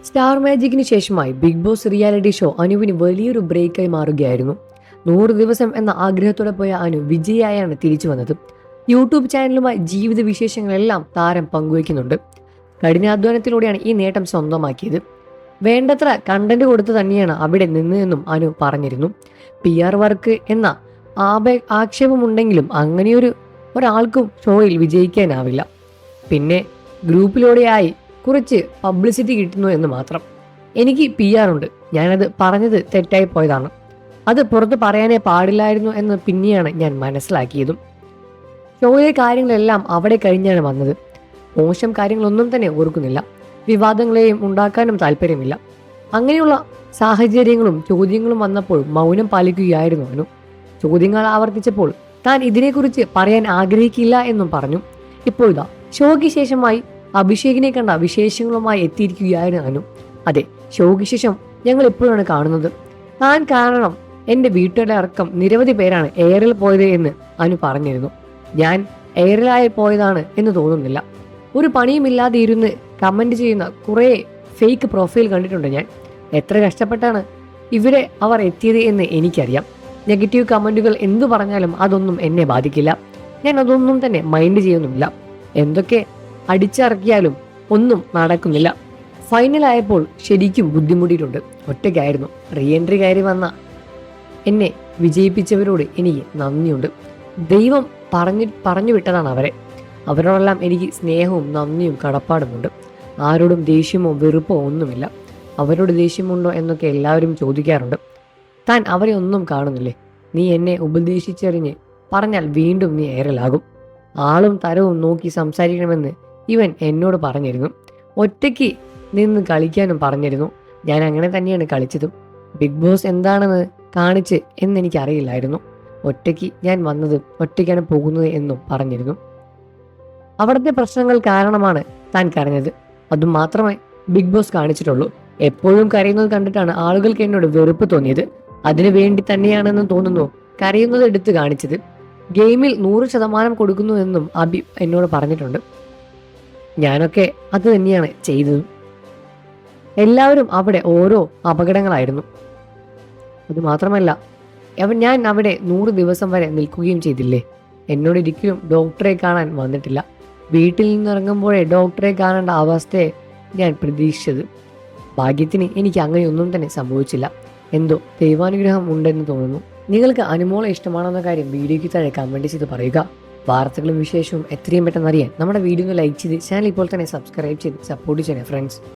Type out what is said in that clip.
Star മാജിക്കിന് ശേഷമായി Bigg Boss reality show അനുവിന് വലിയൊരു ബ്രേക്കായി മാറുകയായിരുന്നു. 100 ദിവസം എന്ന ആഗ്രഹത്തോടെ പോയ അനു വിജയിയായാണ് തിരിച്ചു വന്നത്. യൂട്യൂബ് ചാനലുമായി ജീവിത വിശേഷങ്ങളെല്ലാം താരം പങ്കുവയ്ക്കുന്നുണ്ട്. കഠിനാധ്വാനത്തിലൂടെയാണ് ഈ നേട്ടം സ്വന്തമാക്കിയത്. വേണ്ടത്ര കണ്ടന്റ് കൊടുത്ത് തന്നെയാണ് അവിടെ നിന്നതെന്നും അനു പറഞ്ഞിരുന്നു. PR വർക്ക് എന്ന ആക്ഷേപമുണ്ടെങ്കിലും ഒരാൾക്കും ഷോയിൽ വിജയിക്കാനാവില്ല. പിന്നെ ഗ്രൂപ്പിലൂടെയായി കുറച്ച് പബ്ലിസിറ്റി കിട്ടുന്നു എന്ന് മാത്രം. എനിക്ക് PR ഉണ്ട്, ഞാനത് പറഞ്ഞത് തെറ്റായി പോയതാണ്, അത് പുറത്ത് പറയാനേ പാടില്ലായിരുന്നു എന്ന് പിന്നെയാണ് ഞാൻ മനസ്സിലാക്കിയതും. ഷോയിലെ കാര്യങ്ങളെല്ലാം അവിടെ കഴിഞ്ഞാണ് വന്നത്. മോശം കാര്യങ്ങളൊന്നും തന്നെ ഓർക്കുന്നില്ല. വിവാദങ്ങളെയും ഉണ്ടാക്കാനും താല്പര്യമില്ല. അങ്ങനെയുള്ള സാഹചര്യങ്ങളും ചോദ്യങ്ങളും വന്നപ്പോൾ മൗനം പാലിക്കുകയായിരുന്നു അനു. ചോദ്യങ്ങൾ ആവർത്തിച്ചപ്പോൾ താൻ ഇതിനെക്കുറിച്ച് പറയാൻ ആഗ്രഹിക്കില്ല എന്നും പറഞ്ഞു. ഇപ്പോഴിതാ ഷോയ്ക്ക് ശേഷമായി അഭിഷേകിനെ കണ്ട വിശേഷങ്ങളുമായി എത്തിയിരിക്കുകയായിരുന്നു അനു. അതെ, ഷോയ്ക്ക് ശേഷം ഞങ്ങൾ ഇപ്പോഴാണ് കാണുന്നത്. താൻ കാരണം എൻ്റെ വീട്ടുകാരുടെ അടക്കം നിരവധി പേരാണ് എയറിൽ പോയത് എന്ന് അനു പറഞ്ഞിരുന്നു. ഞാൻ എയറിലായി പോയതാണ് എന്ന് തോന്നുന്നില്ല. ഒരു പണിയുമില്ലാതെ ഇരുന്ന് കമൻറ്റ് ചെയ്യുന്ന കുറേ ഫേക്ക് പ്രൊഫൈൽ കണ്ടിട്ടുണ്ട് ഞാൻ. എത്ര കഷ്ടപ്പെട്ടാണ് അവർ എത്തിയത് എന്ന് എനിക്കറിയാം. നെഗറ്റീവ് കമൻറ്റുകൾ എന്തു പറഞ്ഞാലും അതൊന്നും എന്നെ ബാധിക്കില്ല. ഞാൻ അതൊന്നും തന്നെ മൈൻഡ് ചെയ്യുന്നുമില്ല. എന്തൊക്കെ അടിച്ചിറക്കിയാലും ഒന്നും നടക്കുന്നില്ല. ഫൈനലായപ്പോൾ ശരിക്കും ബുദ്ധിമുട്ടിയിട്ടുണ്ട്. ഒറ്റയ്ക്കായിരുന്നു. റീഎൻട്രി കയറി വന്ന എന്നെ വിജയിപ്പിച്ചവരോട് എനിക്ക് നന്ദിയുണ്ട്. ദൈവം പറഞ്ഞു വിട്ടതാണ് അവരെ. അവരോടെല്ലാം എനിക്ക് സ്നേഹവും നന്ദിയും കടപ്പാടുമുണ്ട്. ആരോടും ദേഷ്യമോ വെറുപ്പോ ഒന്നുമില്ല. അവരോട് ദേഷ്യമുണ്ടോ എന്നൊക്കെ എല്ലാവരും ചോദിക്കാറുണ്ട്. താൻ അവരെ ഒന്നും കാണുന്നില്ലേ? നീ എന്നെ ഉപദേശിച്ചറിഞ്ഞ് പറഞ്ഞാൽ വീണ്ടും നീ എയറിലാകും. ആളും തരവും നോക്കി സംസാരിക്കണമെന്ന് ഇവൻ എന്നോട് പറഞ്ഞിരുന്നു. ഒറ്റയ്ക്ക് നിന്ന് കളിക്കാനും പറഞ്ഞിരുന്നു. ഞാൻ അങ്ങനെ തന്നെയാണ് കളിച്ചതും. ബിഗ് ബോസ് എന്താണെന്ന് കാണിച്ച് എന്നെനിക്കറിയില്ലായിരുന്നു. ഒറ്റയ്ക്ക് ഞാൻ വന്നത്, ഒറ്റയ്ക്കാണ് പോകുന്നത് എന്നും പറഞ്ഞിരുന്നു. അവിടുത്തെ പ്രശ്നങ്ങൾ കാരണമാണ് താൻ കരഞ്ഞത്. അതുമാത്രമേ ബിഗ് ബോസ് കാണിച്ചിട്ടുള്ളൂ. എപ്പോഴും കരയുന്നത് കണ്ടിട്ടാണ് ആളുകൾക്ക് എന്നോട് വെറുപ്പ് തോന്നിയത്. അതിനു വേണ്ടി തന്നെയാണെന്ന് തോന്നുന്നു കരയുന്നത് എടുത്ത് കാണിച്ചത്. ഗെയിമിൽ 100% കൊടുക്കുന്നു എന്നും അബി എന്നോട് പറഞ്ഞിട്ടുണ്ട്. ഞാനൊക്കെ അത് തന്നെയാണ് ചെയ്തതും. എല്ലാവരും അവിടെ ഓരോ അപകടങ്ങളായിരുന്നു. അതുമാത്രമല്ല, ഞാൻ അവിടെ 100 ദിവസം വരെ നിൽക്കുകയും ചെയ്തില്ലേ. എന്നോട് ഒരിക്കലും ഡോക്ടറെ കാണാൻ വന്നിട്ടില്ല. വീട്ടിൽ നിന്നിറങ്ങുമ്പോഴേ ഡോക്ടറെ കാണേണ്ട അവസ്ഥയെ ഞാൻ പ്രതീക്ഷിച്ചത്. ഭാഗ്യത്തിന് എനിക്ക് അങ്ങനെയൊന്നും തന്നെ സംഭവിച്ചില്ല. എന്തോ ദൈവാനുഗ്രഹം ഉണ്ടെന്ന് തോന്നുന്നു. നിങ്ങൾക്ക് അനുമോളെ ഇഷ്ടമാണെന്ന കാര്യം വീഡിയോയ്ക്ക് താഴെ കമൻറ്റ് ചെയ്ത് പറയുക. വാർത്തകളും വിശേഷവും എത്രയും പെട്ടെന്ന് അറിയാൻ നമ്മുടെ വീഡിയോ ഒന്ന് ലൈക്ക് ചെയ്ത് ചാനൽ ഇപ്പോൾ തന്നെ സബ്സ്ക്രൈബ് ചെയ്ത് സപ്പോർട്ട് ചെയ്യണേ ഫ്രണ്ട്സ്.